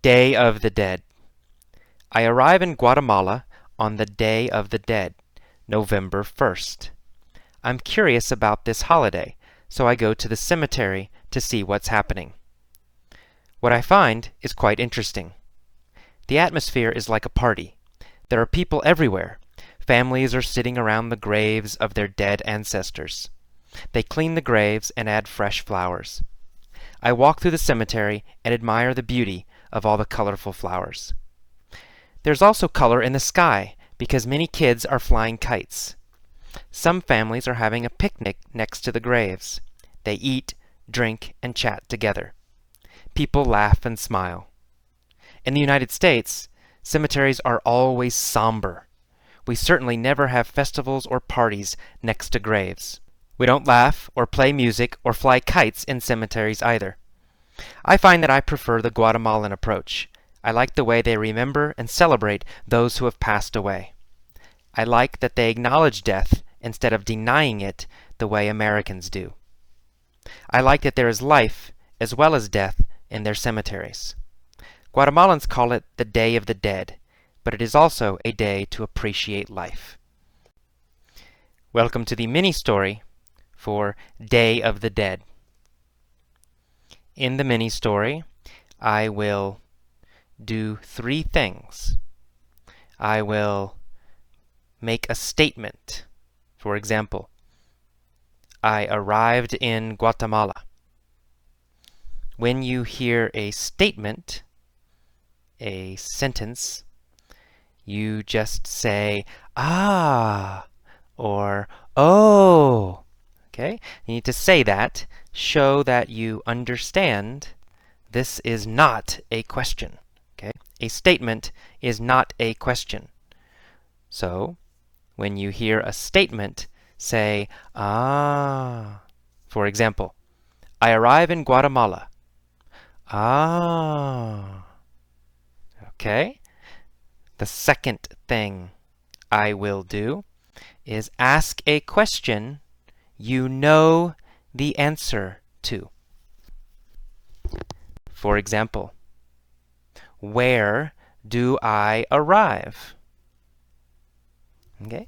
Day of the Dead. I arrive in Guatemala on the Day of the Dead, November 1st. I'm curious about this holiday, so I go to the cemetery to see what's happening. What I find is quite interesting. The atmosphere is like a party. There are people everywhere. Families are sitting around the graves of their dead ancestors. They clean the graves and add fresh flowers. I walk through the cemetery and admire the beauty of all the colorful flowers. There's also color in the sky because many kids are flying kites. Some families are having a picnic next to the graves. They eat, drink, and chat together. People laugh and smile. In the United States, cemeteries are always somber. We certainly never have festivals or parties next to graves. We don't laugh or play music or fly kites in cemeteries either. I find that I prefer the Guatemalan approach. I like the way they remember and celebrate those who have passed away. I like that they acknowledge death instead of denying it the way Americans do. I like that there is life as well as death in their cemeteries. Guatemalans call it the Day of the Dead, but it is also a day to appreciate life. Welcome to the mini-story for Day of the Dead. In the mini-story, I will do three things. I will make a statement. For example, I arrived in Guatemala. When you hear a statement, a sentence, you just say, ah, or oh. Okay? You need to say that, show that you understand this is not a question. Okay? A statement is not a question. So, when you hear a statement, say, ah. For example, I arrive in Guatemala. Ah. Okay? The second thing I will do is ask a question you know the answer to. For example, where do I arrive? Okay?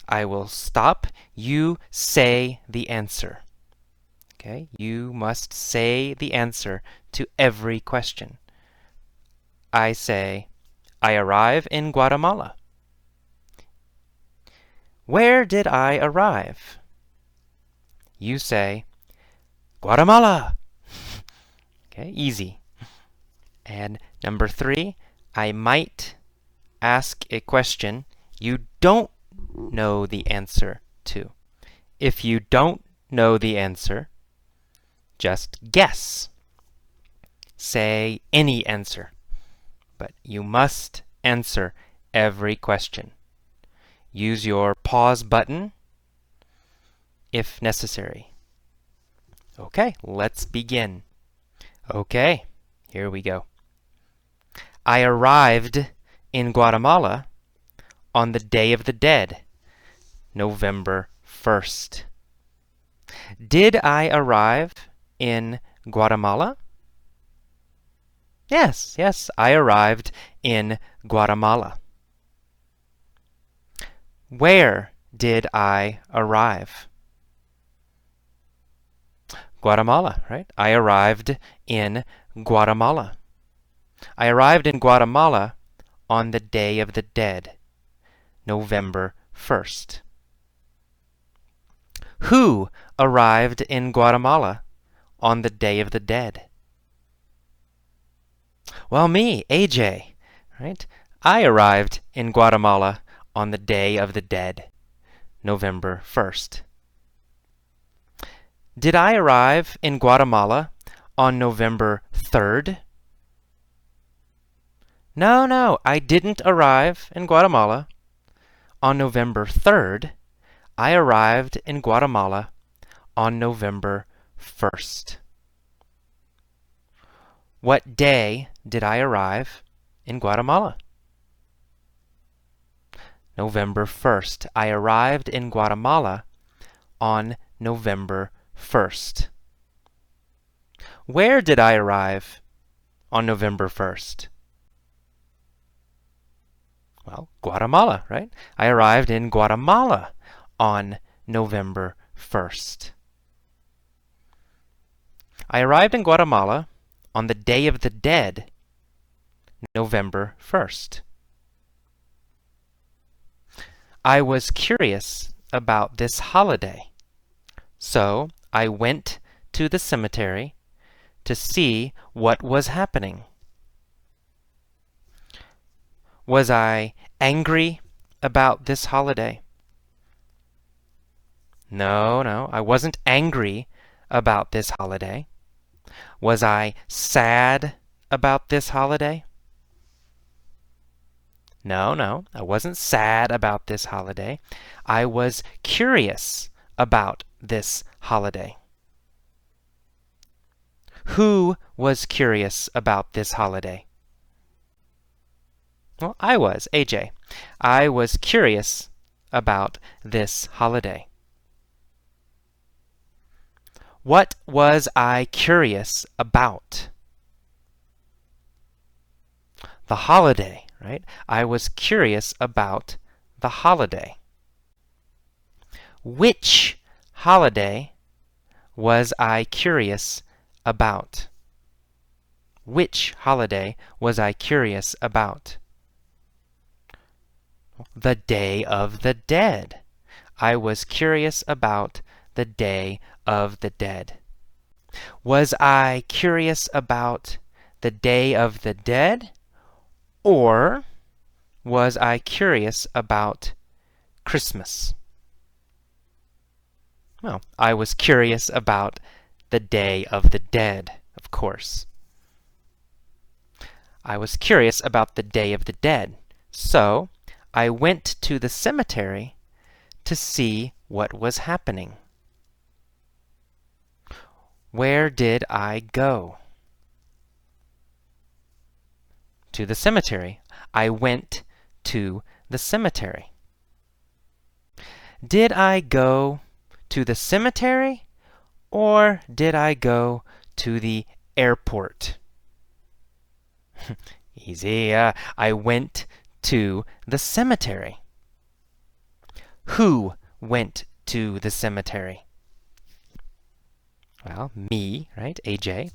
I will stop. You say the answer. Okay? You must say the answer to every question. I say, I arrive in Guatemala. Where did I arrive? You say, Guatemala. Okay, easy. And number 3, I might ask a question you don't know the answer to. If you don't know the answer, just guess. Say any answer. But you must answer every question. Use your pause button if necessary. Okay, let's begin. Okay, here we go. I arrived in Guatemala on the Day of the Dead, November 1st. Did I arrive in Guatemala? Yes, I arrived in Guatemala. Where did I arrive? Guatemala, right? I arrived in Guatemala. I arrived in Guatemala on the Day of the Dead, November 1st. Who arrived in Guatemala on the Day of the Dead? Well, me, AJ, right? I arrived in Guatemala on the Day of the Dead, November 1st. Did I arrive in Guatemala on November 3rd? No, I didn't arrive in Guatemala on November 3rd. I arrived in Guatemala on November 1st. What day did I arrive in Guatemala? November 1st. I arrived in Guatemala on November 1st. Where did I arrive on November 1st? Well, Guatemala, right? I arrived in Guatemala on November 1st. I arrived in Guatemala on the Day of the Dead, November 1st. I was curious about this holiday, so I went to the cemetery to see what was happening. Was I angry about this holiday? No, I wasn't angry about this holiday. Was I sad about this holiday? No, I wasn't sad about this holiday. I was curious about this holiday. Who was curious about this holiday? Well, I was, AJ. I was curious about this holiday. What was I curious about? The holiday, right? I was curious about the holiday. Which holiday was I curious about? Which holiday was I curious about? The Day of the Dead. I was curious about the Day of the Dead. Was I curious about the Day of the Dead, or was I curious about Christmas? Well, I was curious about the Day of the Dead, of course. I was curious about the Day of the Dead, so I went to the cemetery to see what was happening. Where did I go? To the cemetery. I went to the cemetery. Did I go to the cemetery, or did I go to the airport? Easy. I went to the cemetery. Who went to the cemetery? Well, me, right? AJ.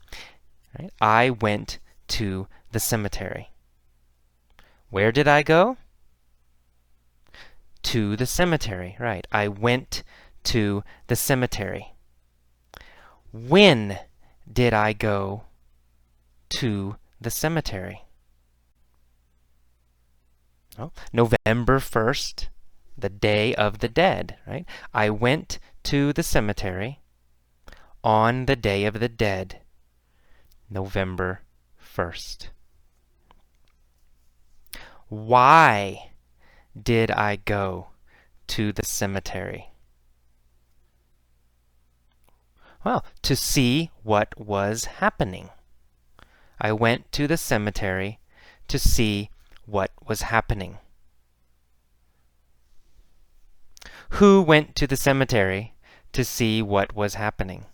Right? I went to the cemetery. Where did I go? To the cemetery, right. I went to the cemetery. When did I go to the cemetery? Well, November 1st, the Day of the Dead, right? I went to the cemetery on the Day of the Dead, November 1st. Why did I go to the cemetery? Well, to see what was happening. I went to the cemetery to see what was happening. Who went to the cemetery to see what was happening?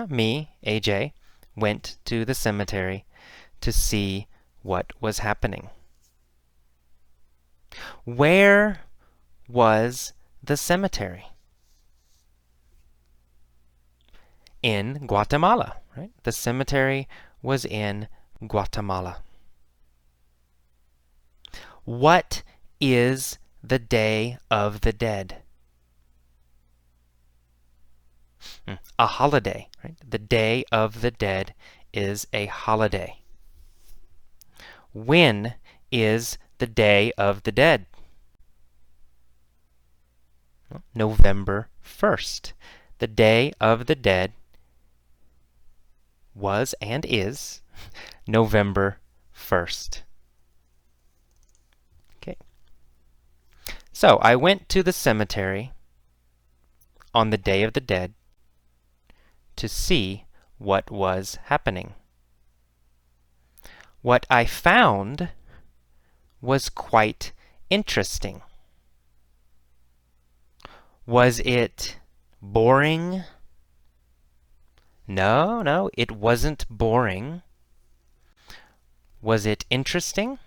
Me, AJ, went to the cemetery to see what was happening. Where was the cemetery? In Guatemala, right? The cemetery was in Guatemala. What is the Day of the Dead? A holiday, right? The Day of the Dead is a holiday. When is the Day of the Dead? November 1st. The Day of the Dead was and is November 1st. Okay. So I went to the cemetery on the Day of the Dead to see what was happening. What I found was quite interesting. Was it boring? No, no, it wasn't boring. Was it interesting?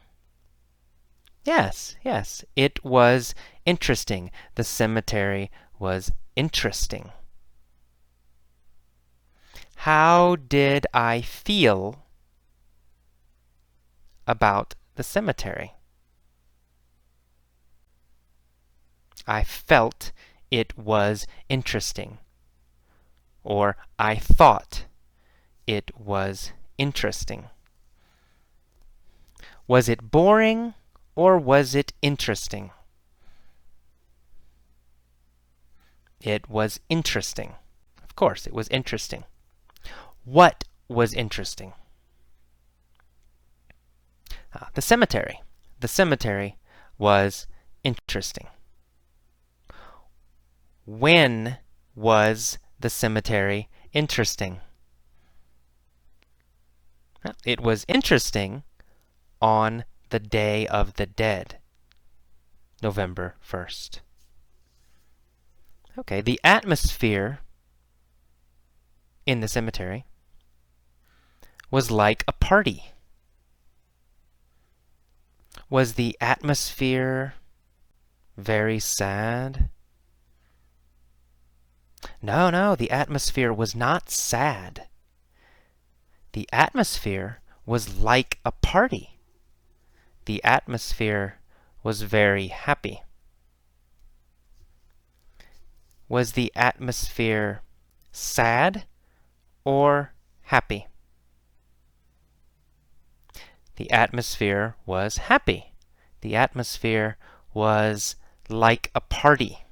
Yes, yes, it was interesting. The cemetery was interesting. How did I feel about the cemetery? I felt it was interesting. Or I thought it was interesting. Was it boring or was it interesting? It was interesting. Of course, it was interesting. What was interesting? The cemetery. The cemetery was interesting. When was the cemetery interesting? It was interesting on the Day of the Dead, November 1st. Okay, the atmosphere in the cemetery was like a party. Was the atmosphere very sad? No, no, the atmosphere was not sad. The atmosphere was like a party. The atmosphere was very happy. Was the atmosphere sad or happy? The atmosphere was happy. The atmosphere was like a party.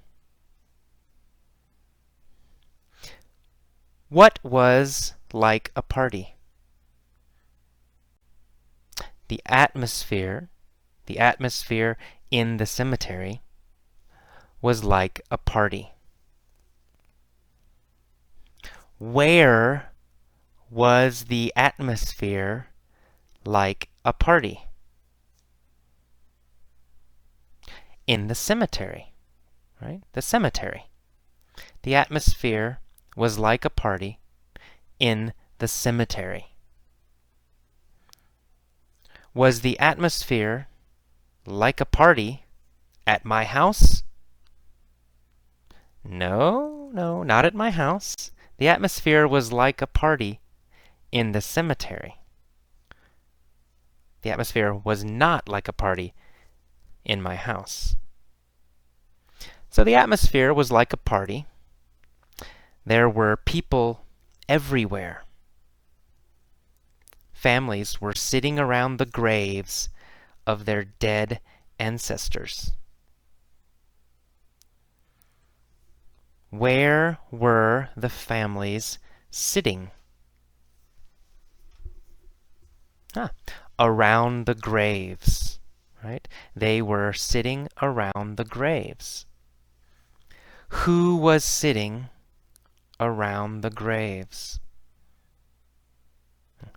What was like a party? The atmosphere in the cemetery was like a party. Where was the atmosphere like a party? In the cemetery, right? The cemetery. The atmosphere was like a party in the cemetery. Was the atmosphere like a party at my house? No, no, not at my house. The atmosphere was like a party in the cemetery. The atmosphere was not like a party in my house. So the atmosphere was like a party. There were people everywhere. Families were sitting around the graves of their dead ancestors. Where were the families sitting? Around the graves, right? They were sitting around the graves. Who was sitting around the graves?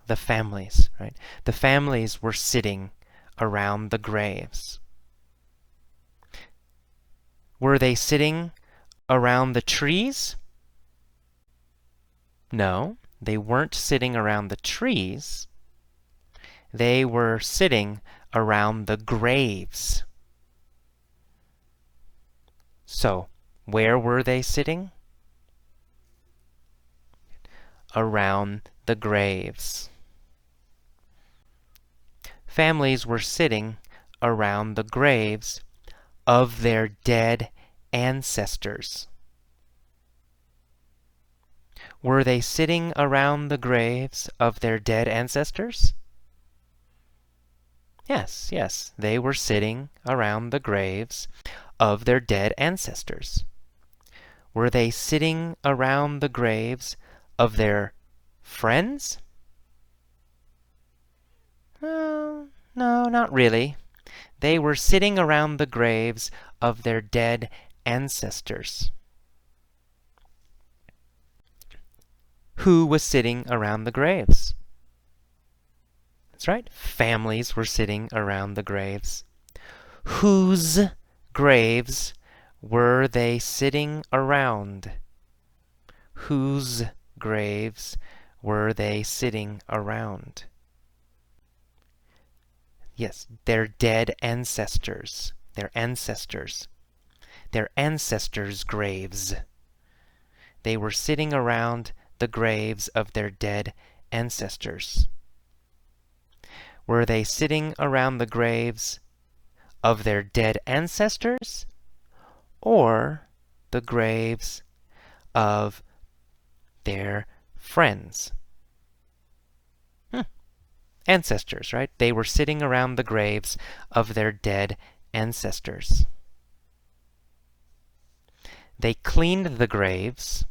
The families, right? The families were sitting around the graves. Were they sitting around the trees? No, they weren't sitting around the trees. They were sitting around the graves. So, where were they sitting? Around the graves. Families were sitting around the graves of their dead ancestors. Were they sitting around the graves of their dead ancestors? Yes, yes, they were sitting around the graves of their dead ancestors. Were they sitting around the graves of their friends? No, no, not really. They were sitting around the graves of their dead ancestors. Who was sitting around the graves? That's right. Families were sitting around the graves. Whose graves were they sitting around? Whose graves were they sitting around? Yes, their dead ancestors. Their ancestors. Their ancestors' graves. They were sitting around the graves of their dead ancestors. Were they sitting around the graves of their dead ancestors or the graves of their friends? Ancestors, right? They were sitting around the graves of their dead ancestors. They cleaned the graves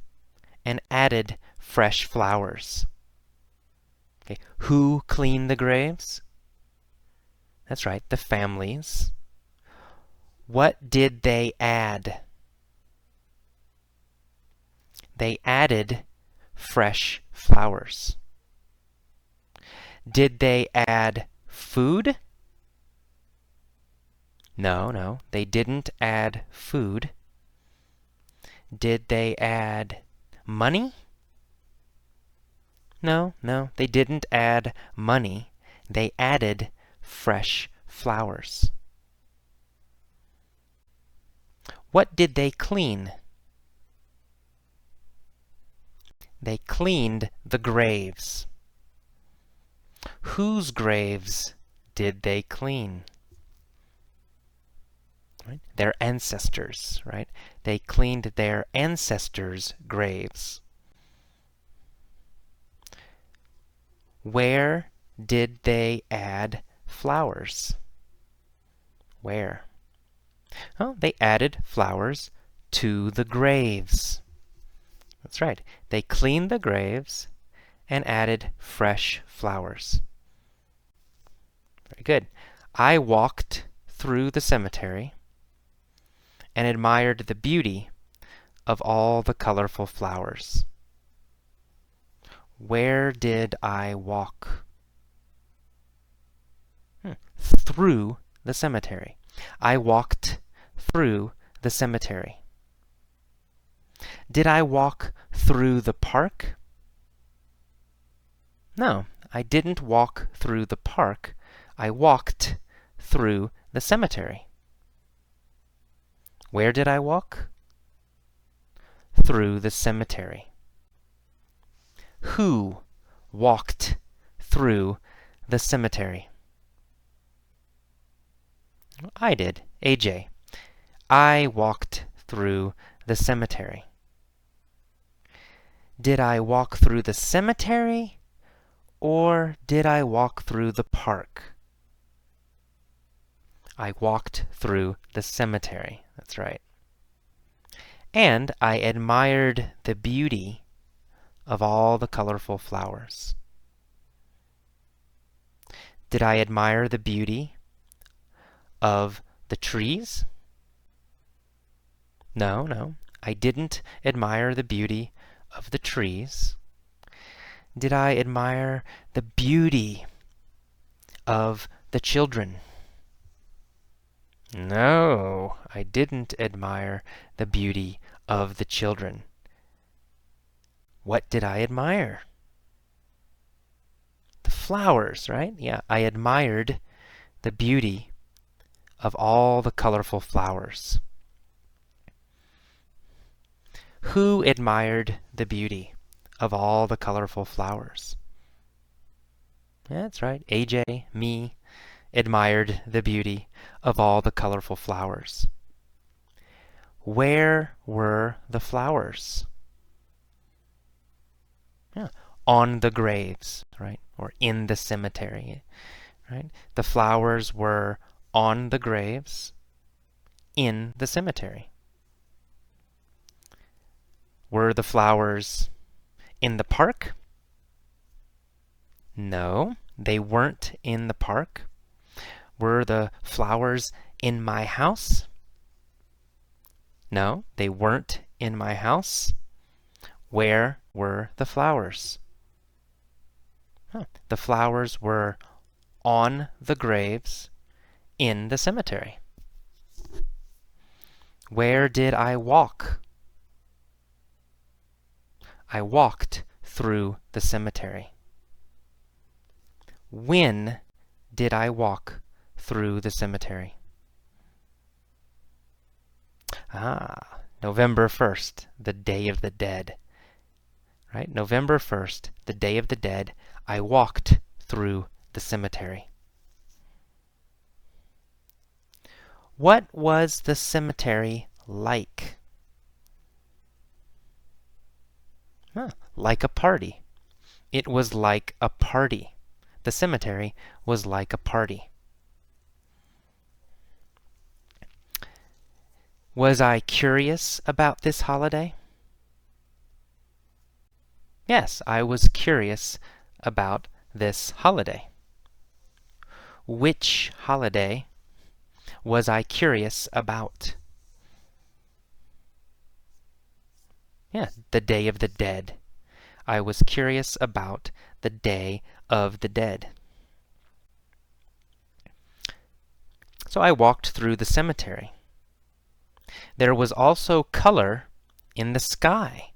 and added fresh flowers. Okay. Who cleaned the graves? That's right, the families. What did they add? They added fresh flowers. Did they add food? No, they didn't add food. Did they add money? No, they didn't add money. They added fresh flowers. What did they clean? They cleaned the graves. Whose graves did they clean? Right? Their ancestors, right? They cleaned their ancestors' graves. Where did they add flowers? Where? Oh, they added flowers to the graves. That's right. They cleaned the graves and added fresh flowers. Very good. I walked through the cemetery and admired the beauty of all the colorful flowers. Where did I walk? Through the cemetery. I walked through the cemetery. Did I walk through the park? No, I didn't walk through the park. I walked through the cemetery. Where did I walk? Through the cemetery. Who walked through the cemetery? I did, AJ. I walked through the cemetery. Did I walk through the cemetery or did I walk through the park? I walked through the cemetery. That's right. And I admired the beauty of all the colorful flowers. Did I admire the beauty of the trees? No, I didn't admire the beauty of the trees. Did I admire the beauty of the children? No, I didn't admire the beauty of the children. What did I admire? The flowers, right? Yeah, I admired the beauty of all the colorful flowers. Who admired the beauty of all the colorful flowers? That's right, AJ, me, admired the beauty of all the colorful flowers. Where were the flowers? Yeah, on the graves, right? Or in the cemetery, right? The flowers were on the graves in the cemetery. Were the flowers in the park? No, they weren't in the park. Were the flowers in my house? No, they weren't in my house. Where were the flowers? The flowers were on the graves in the cemetery. Where did I walk? I walked through the cemetery? When did I walk through the cemetery? November 1st, the Day of the Dead. Right? November 1st, the Day of the Dead, I walked through the cemetery. What was the cemetery like? Like a party. It was like a party. The cemetery was like a party. Was I curious about this holiday? Yes, I was curious about this holiday. Which holiday was I curious about? Yeah, the Day of the Dead. I was curious about the Day of the Dead. So I walked through the cemetery. There was also color in the sky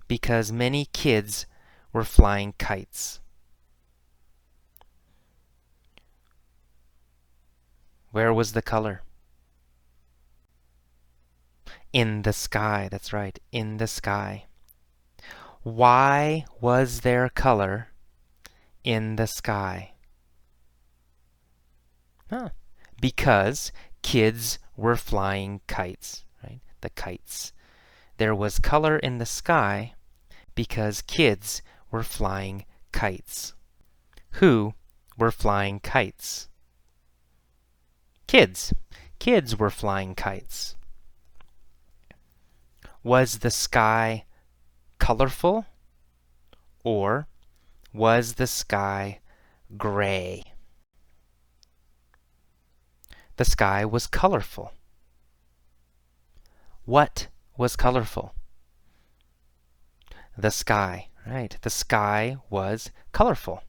because many kids were flying kites. Where was the color? In the sky, that's right, in the sky. Why was there color in the sky? Because kids were flying kites, right? The kites. There was color in the sky because kids were flying kites. Who were flying kites? Kids. Kids were flying kites. Was the sky colorful or was the sky gray? The sky was colorful. What was colorful? The sky, right? The sky was colorful.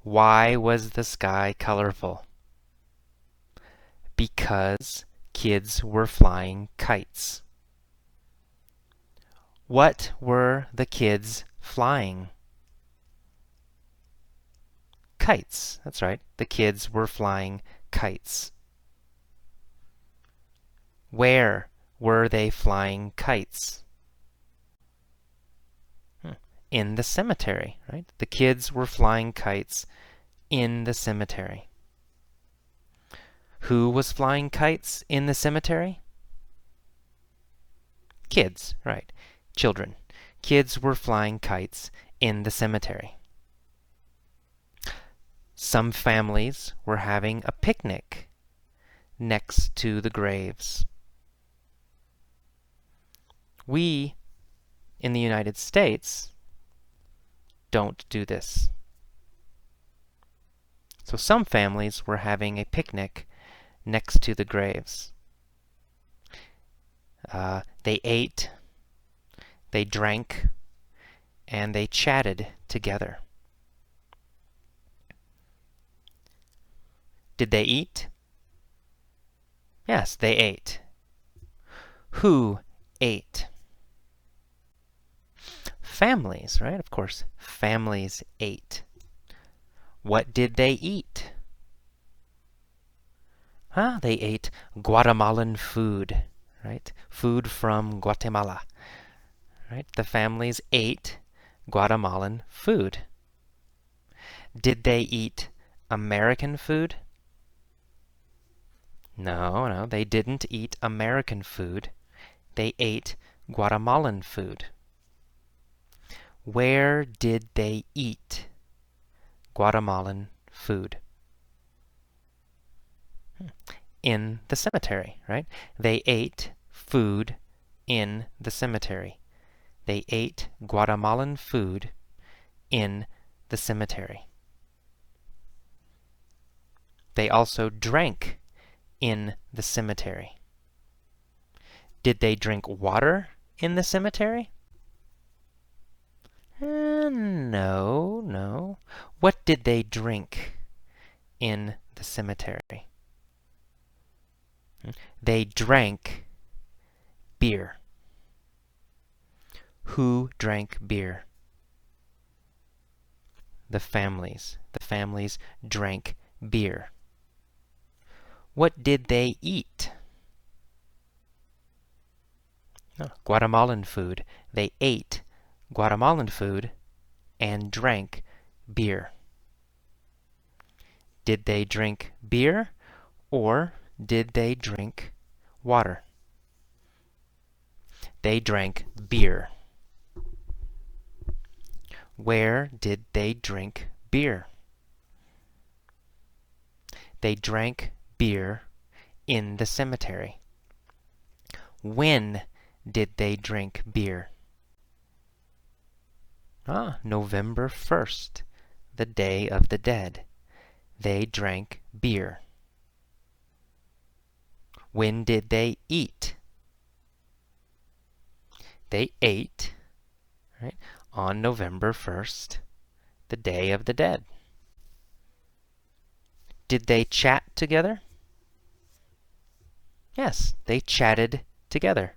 Why was the sky colorful? Because kids were flying kites. What were the kids flying? Kites. That's right. The kids were flying kites. Where were they flying kites? In the cemetery, right? The kids were flying kites in the cemetery. Who was flying kites in the cemetery? Kids, right. Children. Kids were flying kites in the cemetery. Some families were having a picnic next to the graves. We, in the United States, don't do this. So some families were having a picnic next to the graves. They ate, they drank, and they chatted together. Did they eat? Yes, they ate. Who ate? Families, right? Of course, families ate. What did they eat? They ate Guatemalan food, right? Food from Guatemala, right? The families ate Guatemalan food. Did they eat American food? No, they didn't eat American food. They ate Guatemalan food. Where did they eat Guatemalan food? In the cemetery, right? They ate food in the cemetery. They ate Guatemalan food in the cemetery. They also drank in the cemetery. Did they drink water in the cemetery? No. What did they drink in the cemetery? They drank beer. Who drank beer? The families. The families drank beer. What did they eat? Guatemalan food. They ate Guatemalan food and drank beer. Did they drink beer or did they drink water? They drank beer. Where did they drink beer? They drank beer in the cemetery. When did they drink beer? November 1st, the Day of the Dead. They drank beer. When did they eat? They ate, right, on November 1st, the Day of the Dead. Did they chat together? Yes, they chatted together.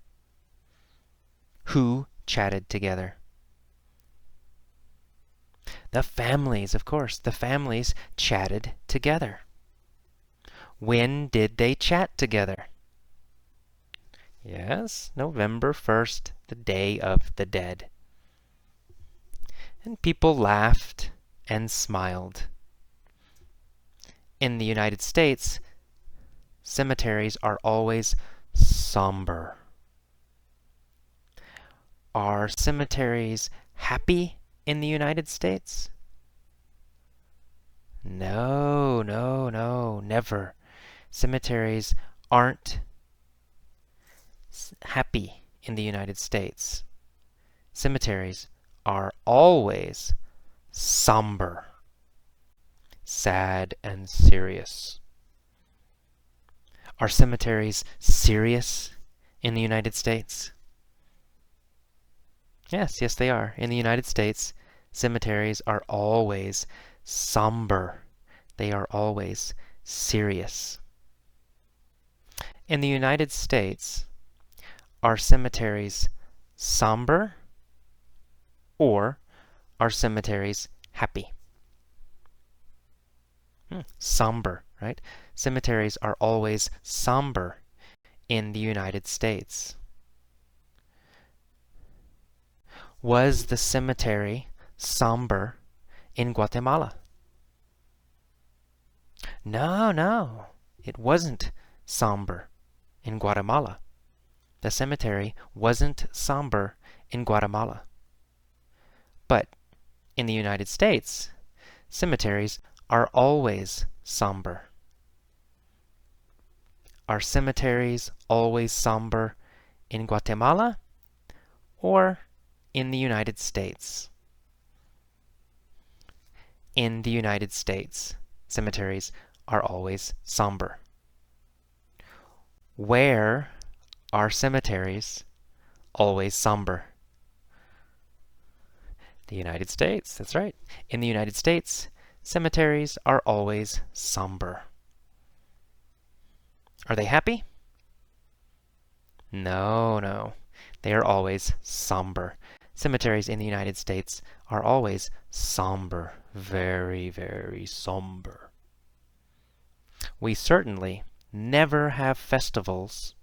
Who chatted together? The families, of course. The families chatted together. When did they chat together? Yes, November 1st, the Day of the Dead. And people laughed and smiled. In the United States, cemeteries are always somber. Are cemeteries happy in the United States? No, no, no, never. Cemeteries aren't happy in the United States. Cemeteries are always somber, sad and serious. Are cemeteries serious in the United States? Yes, yes they are. In the United States, cemeteries are always somber. They are always serious. In the United States, are cemeteries somber or are cemeteries happy? Somber, right? Cemeteries are always somber in the United States. Was the cemetery somber in Guatemala? No, no, it wasn't somber in Guatemala. The cemetery wasn't somber in Guatemala. But in the United States, cemeteries are always somber. Are cemeteries always somber in Guatemala or in the United States? In the United States, cemeteries are always somber. Where are cemeteries always somber? The United States, that's right. In the United States, cemeteries are always somber. Are they happy? No, no. They are always somber. Cemeteries in the United States are always somber. Very, very somber. We certainly never have festivals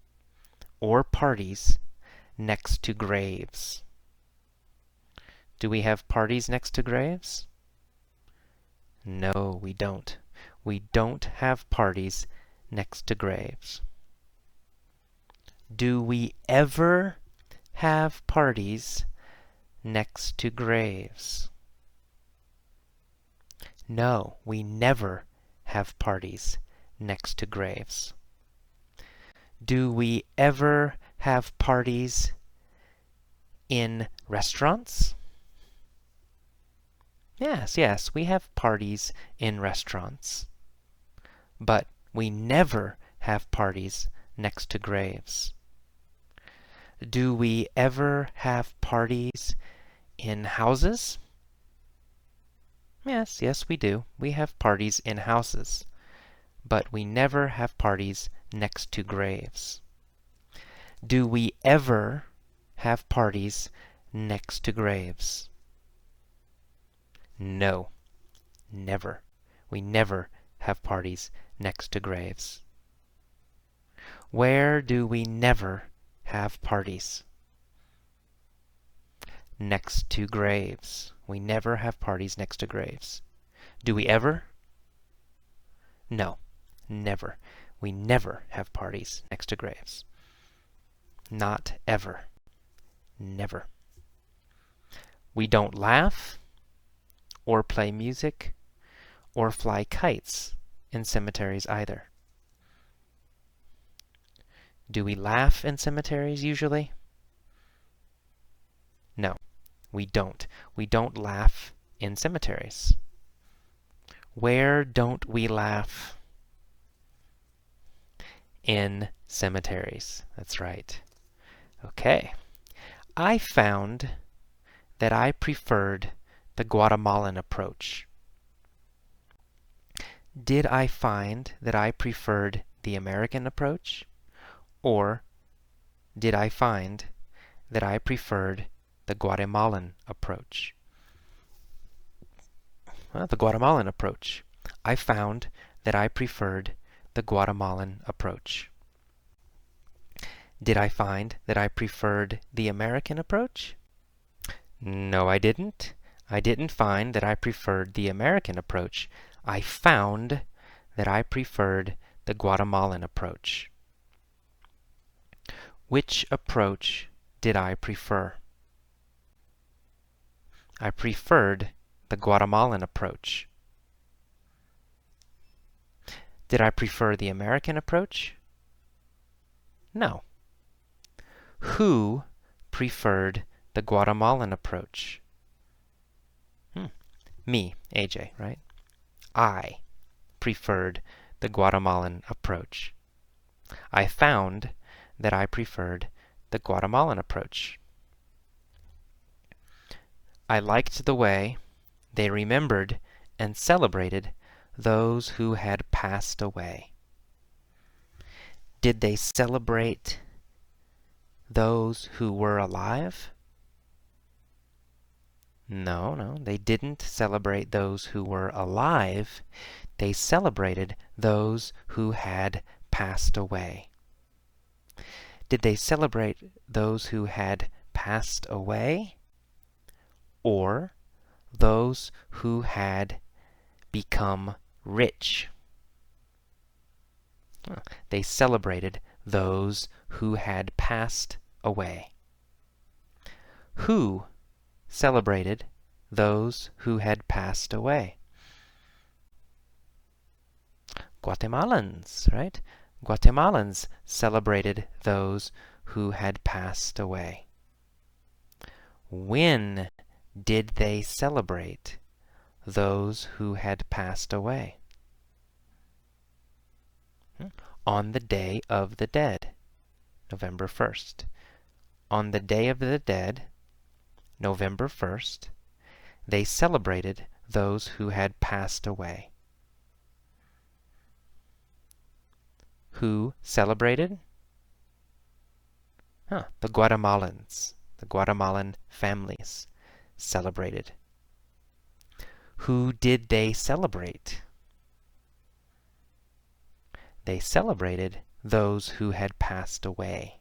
or parties next to graves. Do we have parties next to graves? No, we don't. We don't have parties next to graves. Do we ever have parties next to graves? No, we never have parties next to graves. Do we ever have parties in restaurants? Yes, yes, we have parties in restaurants. But we never have parties next to graves. Do we ever have parties in houses? Yes, yes, we do. We have parties in houses. But we never have parties next to graves. Do we ever have parties next to graves? No, never. We never have parties next to graves. Where do we never have parties? Next to graves. We never have parties next to graves. Do we ever? No, never. We never have parties next to graves. Not ever. Never. We don't laugh, or play music, or fly kites in cemeteries either. Do we laugh in cemeteries usually? No, we don't. We don't laugh in cemeteries. Where don't we laugh? In cemeteries. That's right. Okay. I found that I preferred the Guatemalan approach. Did I find that I preferred the American approach? Or did I find that I preferred the Guatemalan approach? Well, the Guatemalan approach. I found that I preferred the Guatemalan approach. Did I find that I preferred the American approach? No, I didn't. I didn't find that I preferred the American approach. I found that I preferred the Guatemalan approach. Which approach did I prefer? I preferred the Guatemalan approach. Did I prefer the American approach? No. Who preferred the Guatemalan approach? Me, AJ, right? I preferred the Guatemalan approach. I found that I preferred the Guatemalan approach. I liked the way they remembered and celebrated those who had passed away. Did they celebrate those who were alive? No, they didn't celebrate those who were alive. They celebrated those who had passed away. Did they celebrate those who had passed away? Or those who had become rich? They celebrated those who had passed away. Who celebrated those who had passed away? Guatemalans, right? Guatemalans celebrated those who had passed away. When did they celebrate those who had passed away? On the Day of the Dead, November 1st. On the Day of the Dead, November 1st, they celebrated those who had passed away. Who celebrated? The Guatemalans. The Guatemalan families celebrated. Who did they celebrate? They celebrated those who had passed away.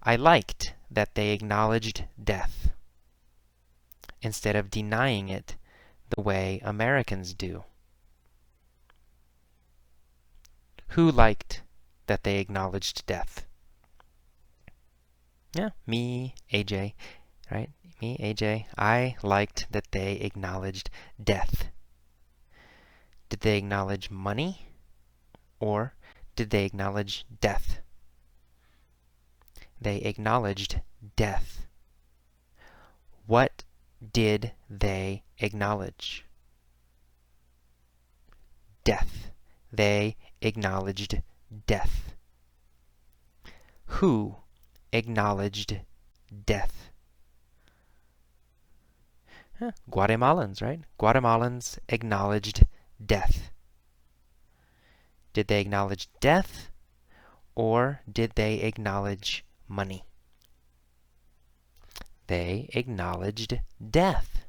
I liked that they acknowledged death instead of denying it the way Americans do. Who liked that they acknowledged death? Yeah, me, AJ, right? Me, AJ. I liked that they acknowledged death. Did they acknowledge money? Or did they acknowledge death? They acknowledged death. What did they acknowledge? Death. They acknowledged death. Who acknowledged death? Guatemalans, right? Guatemalans acknowledged death. Did they acknowledge death, or did they acknowledge money? They acknowledged death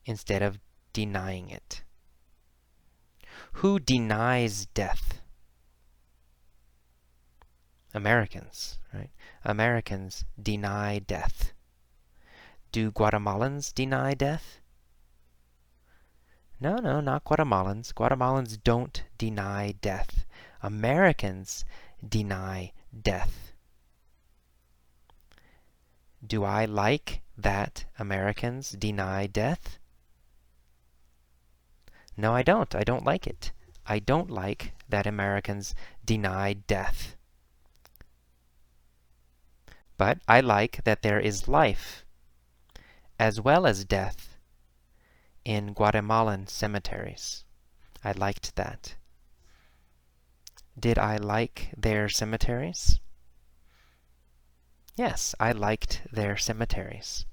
instead of denying it. Who denies death? Americans, right? Americans deny death. Do Guatemalans deny death? No, not Guatemalans. Guatemalans don't deny death. Americans deny death. Do I like that Americans deny death? No, I don't. I don't like it. I don't like that Americans deny death. But I like that there is life, as well as death, in Guatemalan cemeteries. I liked that. Did I like their cemeteries? Yes, I liked their cemeteries.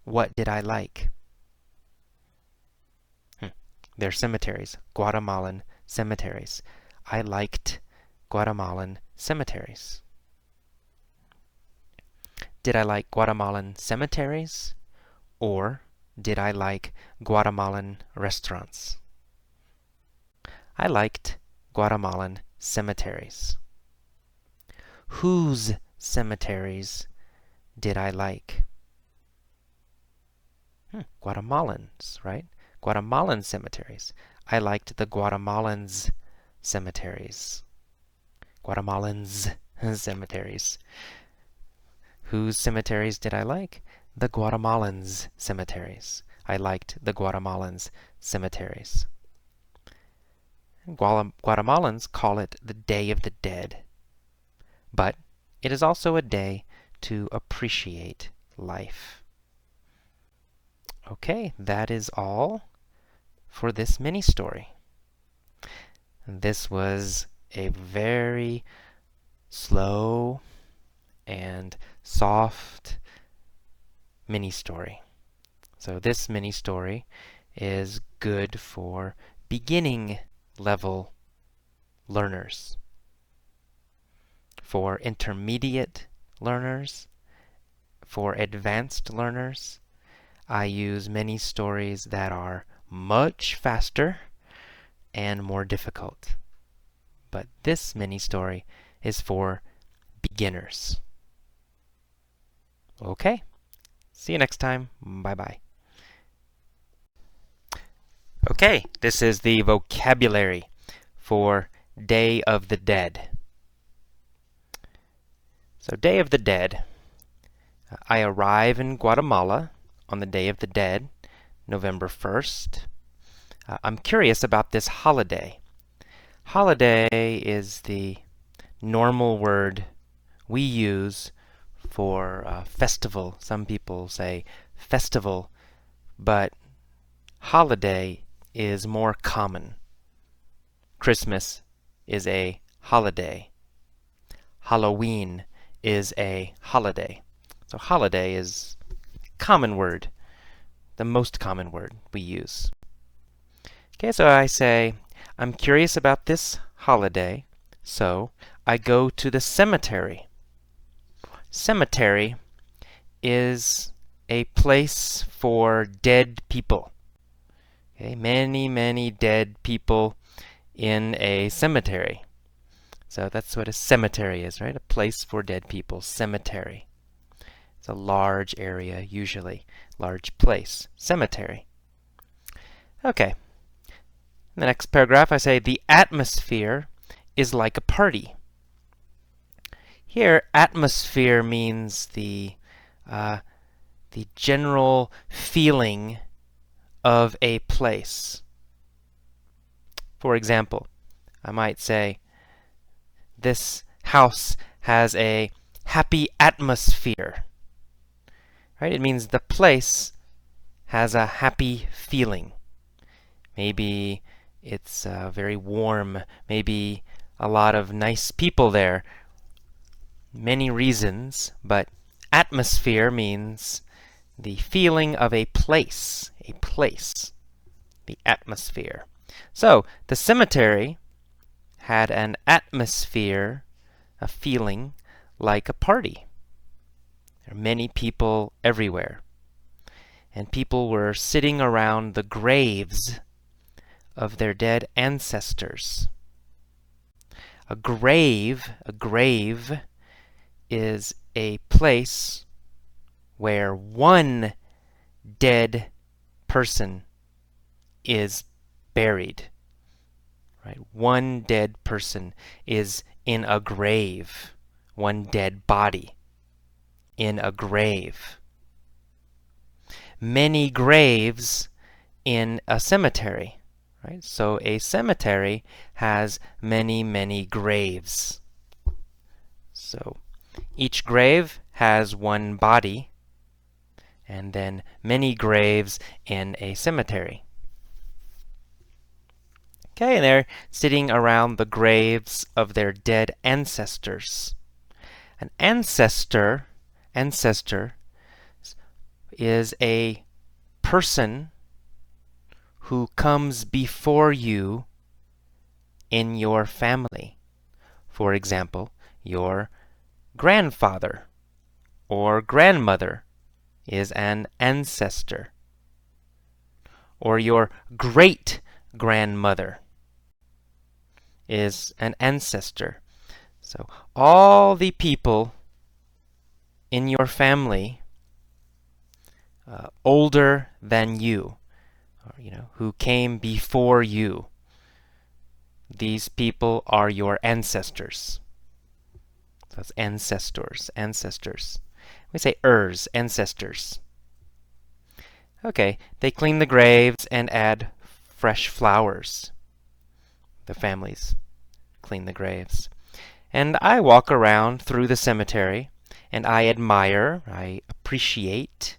What did I like? Their cemeteries, Guatemalan cemeteries. I liked Guatemalan cemeteries. Did I like Guatemalan cemeteries? Or did I like Guatemalan restaurants? I liked Guatemalan cemeteries. Whose cemeteries did I like? Guatemalans, right? Guatemalan cemeteries. I liked the Guatemalans' cemeteries. Guatemalans' cemeteries. Whose cemeteries did I like? The Guatemalans' cemeteries. I liked the Guatemalans' cemeteries. Guatemalans call it the Day of the Dead. But it is also a day to appreciate life. Okay, that is all for this mini story. This was a very slow and soft mini story. So this mini story is good for beginning level learners. For intermediate learners, for advanced learners, I use many stories that are much faster and more difficult. But this mini story is for beginners. Okay, see you next time. Bye-bye. Okay, this is the vocabulary for Day of the Dead. So, Day of the Dead. I arrive in Guatemala on the Day of the Dead, November 1st. I'm curious about this holiday. Holiday is the normal word we use for festival. Some people say festival, but holiday is more common. Christmas is a holiday. Halloween is a holiday. So holiday is a common word, the most common word we use. Okay, so I say, I'm curious about this holiday, so I go to the cemetery. Cemetery is a place for dead people. Okay, many dead people in a cemetery. So that's what a cemetery is, right? A place for dead people, cemetery. It's a large area, usually. Large place, cemetery. Okay. In the next paragraph, I say, the atmosphere is like a party. Here, atmosphere means the general feeling of a place. For example, I might say, this house has a happy atmosphere. Right? It means the place has a happy feeling. Maybe it's very warm. Maybe a lot of nice people there. Many reasons, but atmosphere means the feeling of a place. A place. The atmosphere. So, the cemetery had an atmosphere, a feeling, like a party. There are many people everywhere. And people were sitting around the graves of their dead ancestors. A grave is a place where one dead person is buried. Right? One dead person is in a grave. One dead body in a grave. Many graves in a cemetery. Right? So a cemetery has many, many graves. So each grave has one body, and then many graves in a cemetery. Okay, and they're sitting around the graves of their dead ancestors. An ancestor is a person who comes before you in your family. For example, your grandfather or grandmother is an ancestor. Or your great-grandmother is an ancestor. So all the people in your family older than you, or, who came before you, these people are your ancestors. So that's ancestors. We say ancestors. Okay, they clean the graves and add fresh flowers. The families clean the graves. And I walk around through the cemetery, and I admire, I appreciate,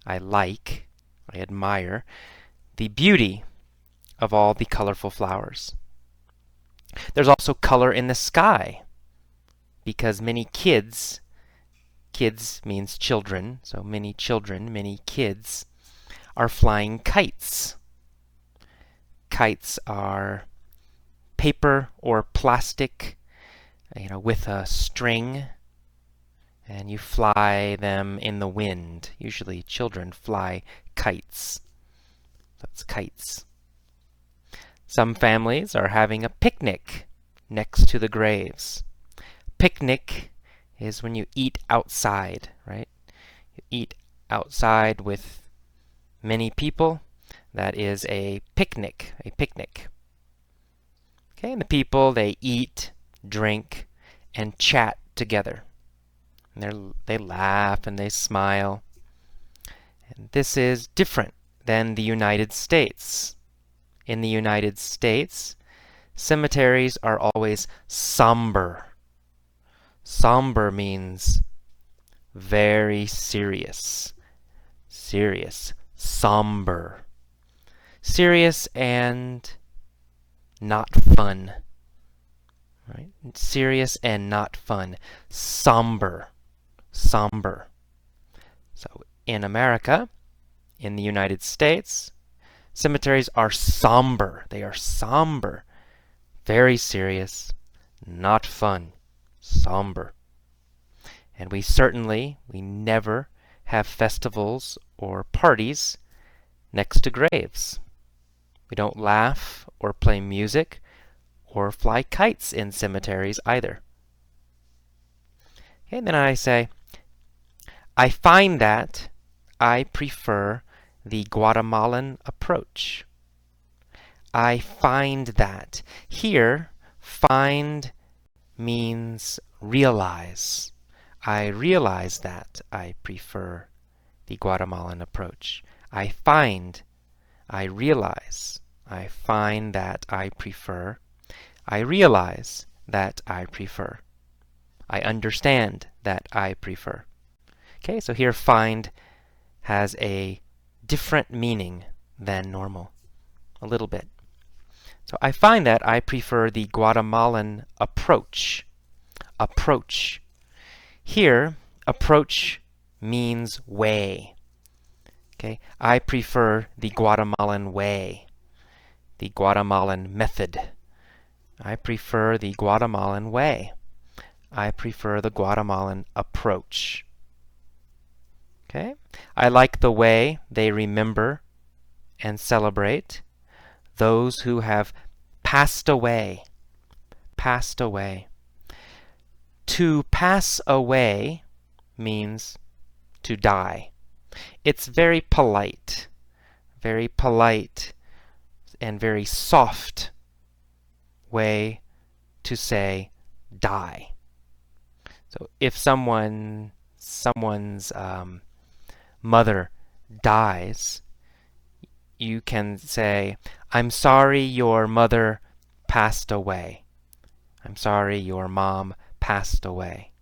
I admire the beauty of all the colorful flowers. There's also color in the sky, because many kids means children, so many kids are flying kites. Kites are paper or plastic, with a string, and you fly them in the wind. Usually children fly kites. That's kites. Some families are having a picnic next to the graves. Picnic is when you eat outside, right? You eat outside with many people. That is a picnic. Okay, and the people, they eat, drink, and chat together. And they laugh and they smile. And this is different than the United States. In the United States, cemeteries are always somber. Somber means very serious. Somber. Serious and not fun. Right? Serious and not fun. Somber. So in America, in the United States, cemeteries are somber. They are somber. Very serious. Not fun. Somber. And we never have festivals or parties next to graves. We don't laugh or play music or fly kites in cemeteries either. Okay, and then I say, I find that I prefer the Guatemalan approach. I find that. Here, find means realize. I realize that I prefer the Guatemalan approach. I realize. I find that I prefer. I realize that I prefer. I understand that I prefer. Okay, so here find has a different meaning than normal. A little bit. So I find that I prefer the Guatemalan approach. Here, approach means way. Okay, I prefer the Guatemalan way, the Guatemalan method. I prefer the Guatemalan way. I prefer the Guatemalan approach. Okay? I like the way they remember and celebrate those who have passed away. Passed away. To pass away means to die. It's very polite and very soft way to say die. So if someone's mother dies, you can say, I'm sorry your mother passed away. I'm sorry your mom passed away.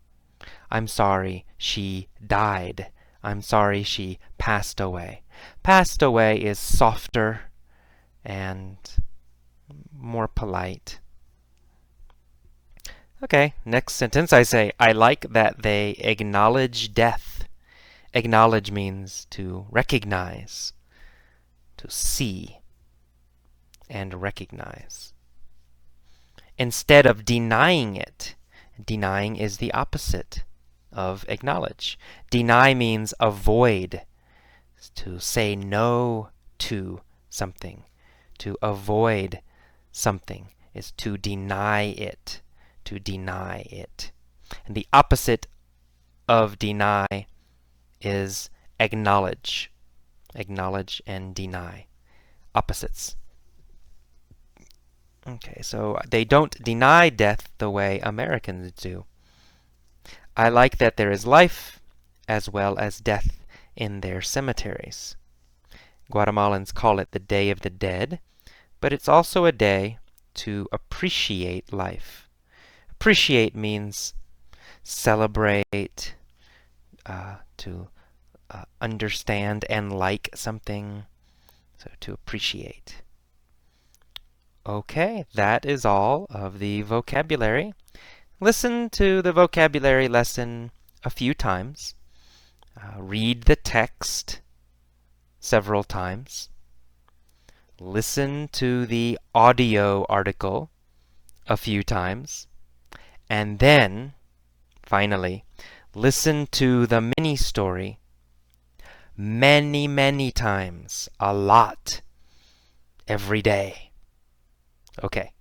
I'm sorry she died. I'm sorry she passed away. Passed away is softer and more polite. Okay, next sentence I say, I like that they acknowledge death. Acknowledge means to recognize, to see and recognize. Instead of denying it, denying is the opposite of acknowledge. Deny means avoid, to say no to something. To avoid something is to deny it. To deny it. And the opposite of deny is acknowledge. Acknowledge and deny. Opposites. Okay, so they don't deny death the way Americans do. I like that there is life as well as death in their cemeteries. Guatemalans call it the Day of the Dead, but it's also a day to appreciate life. Appreciate means celebrate, to understand and like something, so to appreciate. Okay, that is all of the vocabulary. Listen to the vocabulary lesson a few times. Read the text several times. Listen to the audio article a few times. And then, finally, listen to the mini story many, many times, a lot, every day. Okay.